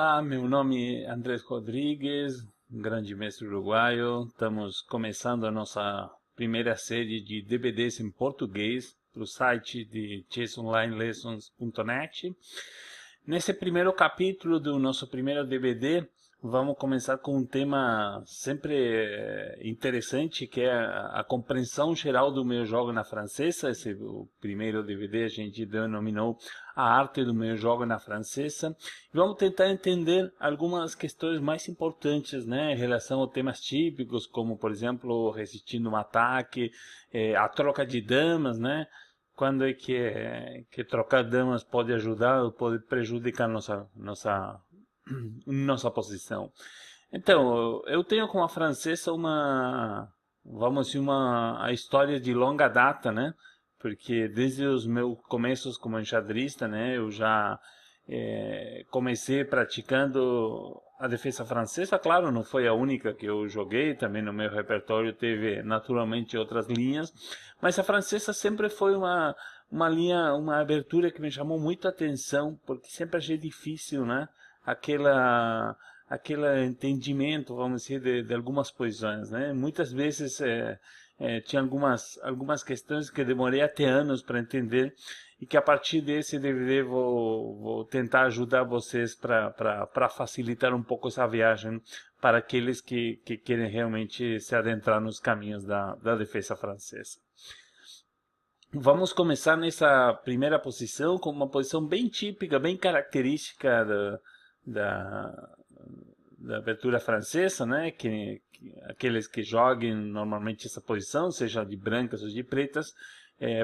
Olá, meu nome é Andrés Rodrigues, um grande mestre uruguaio. Estamos começando a nossa primeira série de DVDs em português para o site de chessonlinelessons.net. Nesse primeiro capítulo do nosso primeiro DVD, vamos começar com um tema sempre interessante, que é a compreensão geral do meu jogo na francesa. Esse o primeiro DVD a gente denominou A Arte do Meu Jogo na Francesa. E vamos tentar entender algumas questões mais importantes, né, em relação a temas típicos, como, por exemplo, resistindo um ataque, a troca de damas, né? Quando é que trocar damas pode ajudar ou pode prejudicar nossa posição. Então, eu tenho com a francesa vamos dizer, a história de longa data, né? Porque desde os meus começos como enxadrista, né, eu já comecei praticando a defesa francesa. Claro, não foi a única que eu joguei, também no meu repertório teve naturalmente outras linhas, mas a francesa sempre foi uma linha, uma abertura que me chamou muito a atenção, porque sempre achei difícil, né? Aquela aquele entendimento, vamos dizer, de algumas posições, né? Muitas vezes tinha algumas questões que demorei até anos para entender e que a partir desse DVD vou tentar ajudar vocês para facilitar um pouco essa viagem para aqueles que querem realmente se adentrar nos caminhos da defesa francesa. Vamos começar nessa primeira posição com uma posição bem típica, bem característica da, da abertura francesa, né? Que aqueles que joguem normalmente essa posição, seja de brancas ou de pretas,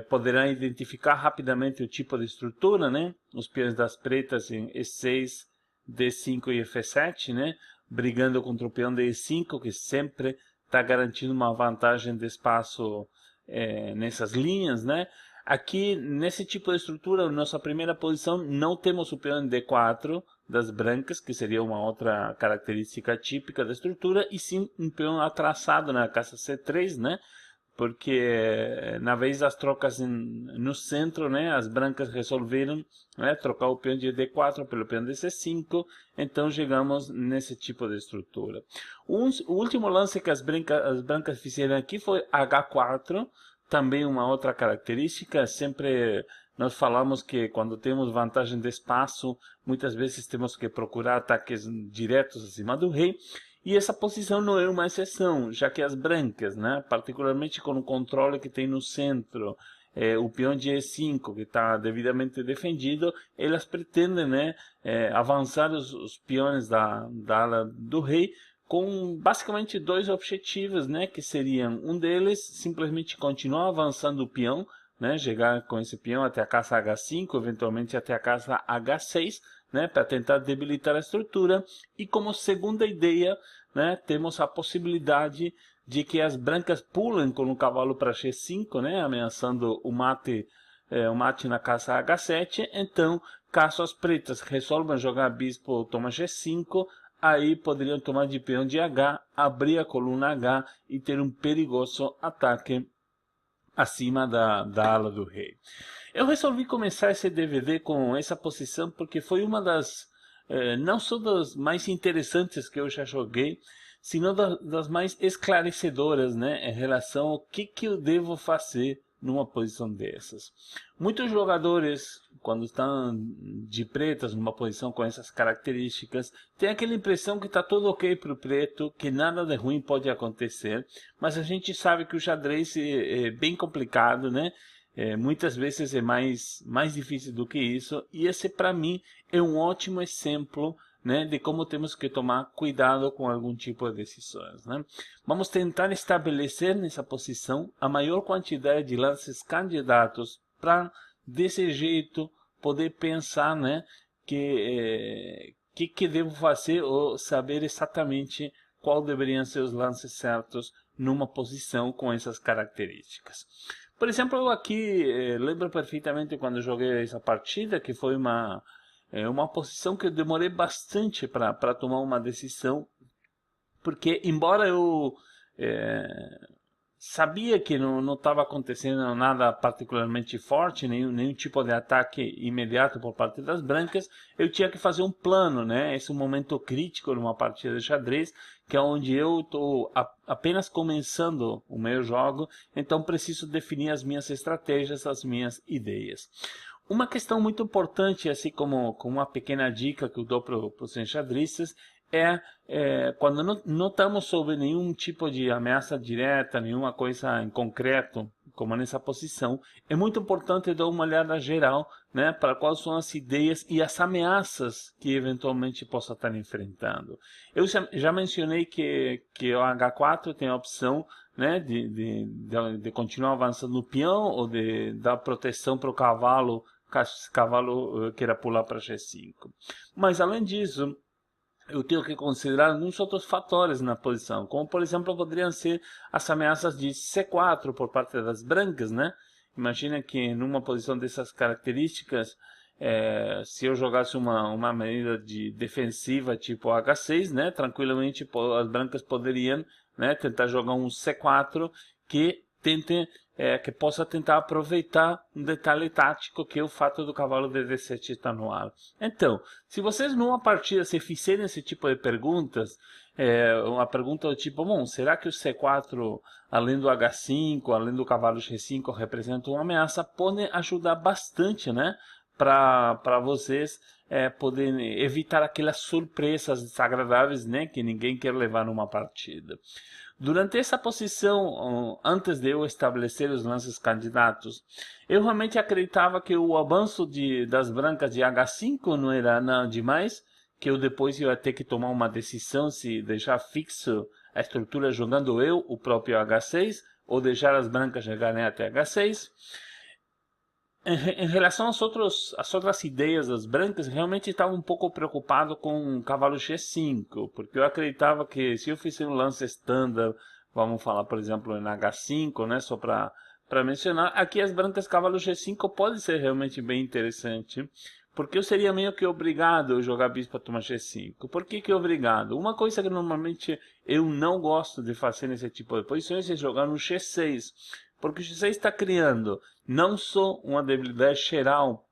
poderão identificar rapidamente o tipo de estrutura, né? Os peões das pretas em E6, D5 e F7, né? Brigando contra o peão de E5, que sempre está garantindo uma vantagem de espaço nessas linhas, né? Aqui, nesse tipo de estrutura, nossa primeira posição, não temos o peão em D4 das brancas, que seria uma outra característica típica da estrutura, e sim um peão atraçado na casa C3, né? Porque na vez das trocas no centro, né, as brancas resolveram, né, trocar o peão de D4 pelo peão de C5, então chegamos nesse tipo de estrutura. O último lance que as brancas fizeram aqui foi H4, também uma outra característica. Sempre nós falamos que quando temos vantagem de espaço, muitas vezes temos que procurar ataques diretos acima do rei. E essa posição não é uma exceção, já que as brancas, né, particularmente com o controle que tem no centro, o peão de E5 que está devidamente defendido, elas pretendem, né, avançar os peões da ala do rei com basicamente dois objetivos, né, que seriam um deles simplesmente continuar avançando o peão, né, chegar com esse peão até a casa H5, eventualmente até a casa H6, né, para tentar debilitar a estrutura. E como segunda ideia, né, temos a possibilidade de que as brancas pulem com o cavalo para G5, né, ameaçando o mate na casa H7. Então, caso as pretas resolvam jogar bispo toma G5, aí poderiam tomar de peão de H, abrir a coluna H e ter um perigoso ataque acima da ala do rei. Eu resolvi começar esse DVD com essa posição porque foi uma das, não só das mais interessantes que eu já joguei, sino das mais esclarecedoras, né, em relação ao que eu devo fazer numa posição dessas. Muitos jogadores, quando estão de pretas numa posição com essas características, têm aquela impressão que está tudo ok para o preto, que nada de ruim pode acontecer, mas a gente sabe que o xadrez é bem complicado, né? Muitas vezes é mais difícil do que isso, e esse para mim é um ótimo exemplo, né, de como temos que tomar cuidado com algum tipo de decisões, né? Vamos tentar estabelecer nessa posição a maior quantidade de lances candidatos para, desse jeito, poder pensar, né, que devo fazer ou saber exatamente qual deveriam ser os lances certos numa posição com essas características. Por exemplo, eu aqui lembro perfeitamente quando joguei essa partida, que foi uma posição que eu demorei bastante para tomar uma decisão, porque embora eu sabia que não estava acontecendo nada particularmente forte, nenhum tipo de ataque imediato por parte das brancas, eu tinha que fazer um plano, né? Esse é um momento crítico numa partida de xadrez, que é onde eu estou apenas começando o meu jogo, então preciso definir as minhas estratégias, as minhas ideias. Uma questão muito importante, assim como uma pequena dica que eu dou para os enxadristas, quando não estamos sob nenhum tipo de ameaça direta, nenhuma coisa em concreto, como nessa posição, é muito importante dar uma olhada geral, né, para quais são as ideias e as ameaças que eventualmente possa estar enfrentando. Eu já mencionei que o H4 tem a opção, né, de continuar avançando no peão ou de dar proteção para o cavalo, caso esse cavalo queira pular para G5. Mas além disso, eu tenho que considerar alguns outros fatores na posição, como por exemplo poderiam ser as ameaças de C4 por parte das brancas, né? Imagina que numa posição dessas características, se eu jogasse uma medida de defensiva tipo H6, né? Tranquilamente as brancas poderiam, né, tentar jogar um C4 que tente que possa tentar aproveitar um detalhe tático que é o fato do cavalo de D7 estar no ar. Então, se vocês numa partida se fizerem esse tipo de perguntas, uma pergunta do tipo, bom, será que o C4, além do H5, além do cavalo G5, representa uma ameaça, pode ajudar bastante, né, para vocês poderem evitar aquelas surpresas desagradáveis, né, que ninguém quer levar numa partida. Durante essa posição, antes de eu estabelecer os lances candidatos, eu realmente acreditava que o avanço das brancas de H5 não era nada demais, que eu depois ia ter que tomar uma decisão se deixar fixo a estrutura jogando eu, o próprio H6, ou deixar as brancas chegarem até H6. Em relação às outras ideias das brancas, realmente estava um pouco preocupado com o cavalo G5, porque eu acreditava que se eu fizesse um lance standard, vamos falar, por exemplo, em H5, né, só para mencionar, aqui as brancas cavalo G5 pode ser realmente bem interessante, porque eu seria meio que obrigado a jogar bispo a tomar G5. Por que obrigado? Uma coisa que normalmente eu não gosto de fazer nesse tipo de posições é jogar no G6, porque o G6 está criando não só uma debilidade geral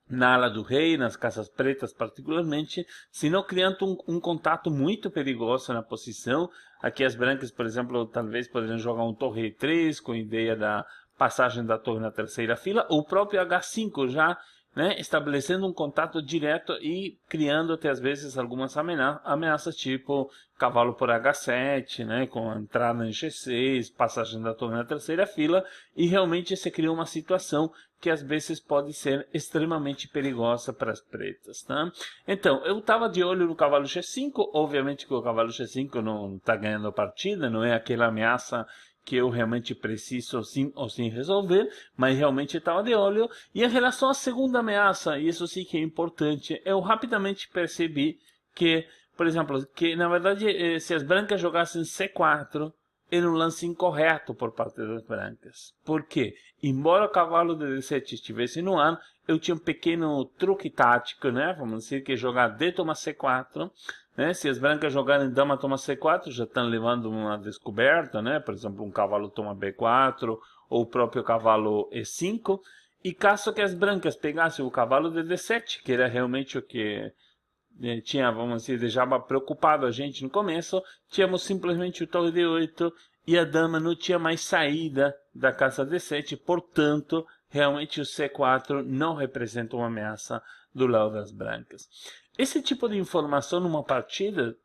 na ala do rei, nas casas pretas particularmente, senão criando um contato muito perigoso na posição. Aqui as brancas, por exemplo, talvez poderiam jogar um torre E3 com a ideia da passagem da torre na terceira fila, ou o próprio H5 já, né, estabelecendo um contato direto e criando até às vezes algumas ameaças tipo cavalo por H7, né, com a entrada em G6, passagem da torre na terceira fila, e realmente se cria uma situação que às vezes pode ser extremamente perigosa para as pretas, tá? Então, eu estava de olho no cavalo G5, obviamente que o cavalo G5 não está ganhando a partida, não é aquela ameaça que eu realmente preciso sim ou sim resolver, mas realmente estava de olho. E em relação à segunda ameaça, e isso sim que é importante, eu rapidamente percebi que, por exemplo, que na verdade se as brancas jogassem C4, era um lance incorreto por parte das brancas. Por quê? Embora o cavalo de D7 estivesse no ar, eu tinha um pequeno truque tático, né? Vamos dizer que jogar D toma C4, né? Se as brancas jogarem dama toma C4, já estão levando uma descoberta, né? Por exemplo, um cavalo toma B4 ou o próprio cavalo E5. E caso que as brancas pegassem o cavalo de D7, que era realmente o que tinha, vamos dizer, deixava preocupado a gente no começo, tínhamos simplesmente o torre D8 e a dama não tinha mais saída da casa D7, portanto, realmente o C4 não representa uma ameaça do lado das brancas. Esse tipo de informação numa partida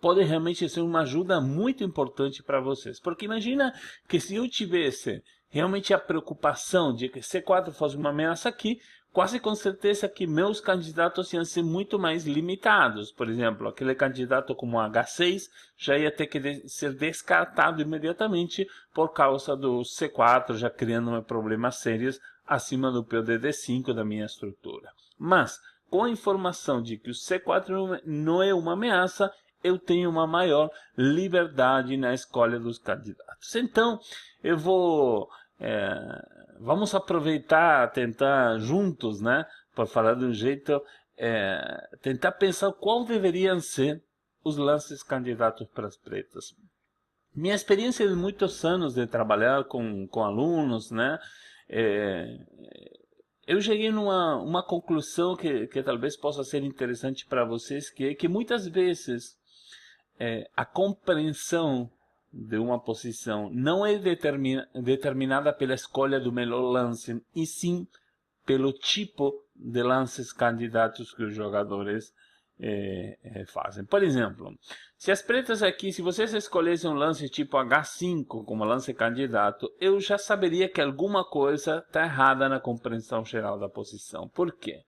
pode realmente ser uma ajuda muito importante para vocês, porque imagina que se eu tivesse realmente a preocupação de que C4 fosse uma ameaça aqui, quase com certeza que meus candidatos iam ser muito mais limitados. Por exemplo, aquele candidato como H6 já ia ter que ser descartado imediatamente por causa do C4, já criando problemas sérios acima do peão de D5 da minha estrutura. Mas, com a informação de que o C4 não é uma ameaça, eu tenho uma maior liberdade na escolha dos candidatos. Então, eu vou... vamos aproveitar, tentar juntos, né, por falar de um jeito, tentar pensar qual deveriam ser os lances candidatos para as pretas. Minha experiência de muitos anos de trabalhar com alunos, né? é, eu cheguei numa uma conclusão que talvez possa ser interessante para vocês, que é que muitas vezes a compreensão de uma posição não é determinada pela escolha do melhor lance, e sim pelo tipo de lances candidatos que os jogadores fazem. Por exemplo, se as pretas aqui, se vocês escolhessem um lance tipo H5 como lance candidato, eu já saberia que alguma coisa está errada na compreensão geral da posição. Por quê?